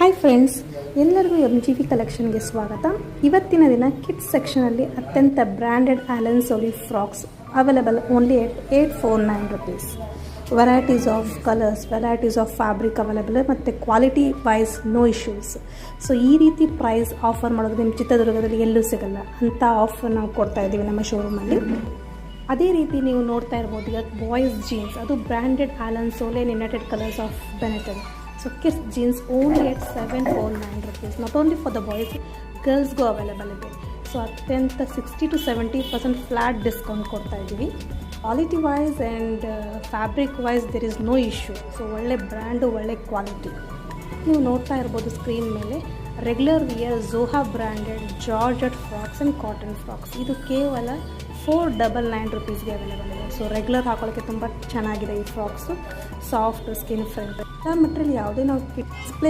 Hi friends, ಎಲ್ಲರಿಗೂ MGV ಕಲೆಕ್ಷನ್ಗೆ ಸ್ವಾಗತ. ಇವತ್ತಿನ ದಿನ ಕಿಡ್ಸ್ ಸೆಕ್ಷನಲ್ಲಿ ಅತ್ಯಂತ branded Allen Solly frocks available only at 849 rupees. Varieties of colours, varieties of fabric available ಮತ್ತು quality wise no issues. So ಈ ರೀತಿ ಪ್ರೈಸ್ ಆಫರ್ ಮಾಡೋದು ನಿಮ್ಮ ಚಿತ್ರದುರ್ಗದಲ್ಲಿ ಎಲ್ಲೂ ಸಿಗಲ್ಲ. ಅಂಥ ಆಫರ್ ನಾವು ಕೊಡ್ತಾ ಇದ್ದೀವಿ ನಮ್ಮ ಶೋರೂಮಲ್ಲಿ. ಅದೇ ರೀತಿ ನೀವು ನೋಡ್ತಾ ಇರ್ಬೋದು, ಈಗ ಬಾಯ್ಸ್ ಜೀನ್ಸ್, ಅದು branded Allen Solly and United Colors of Benetton. So kids jeans only at 749 rupees. Not only for the boys, girls go available ಇದೆ. ಸೊ ಅತ್ಯಂತ 60 to 70% ಫ್ಲ್ಯಾಟ್ ಡಿಸ್ಕೌಂಟ್ ಕೊಡ್ತಾ ಇದ್ದೀವಿ. Quality wise and fabric wise there is no issue. So ಒಳ್ಳೆ brand, ಒಳ್ಳೆ quality. ನೀವು ನೋಡ್ತಾ ಇರ್ಬೋದು screen ಮೇಲೆ regular wear Zoha branded georgette frocks and cotton frocks. ಇದು ಕೇವಲ 499 rupeesಗೆ ಅವೈಲೇಬಲ್ ಇದೆ. ಸೊ ರೆಗ್ಯುಲರ್ ಹಾಕೊಳ್ಳೋಕ್ಕೆ ತುಂಬ ಚೆನ್ನಾಗಿದೆ ಈ frocks. Soft, skin friend material. ಯಾವುದೇ ನಾವು ಡಿಸ್ಪ್ಲೇ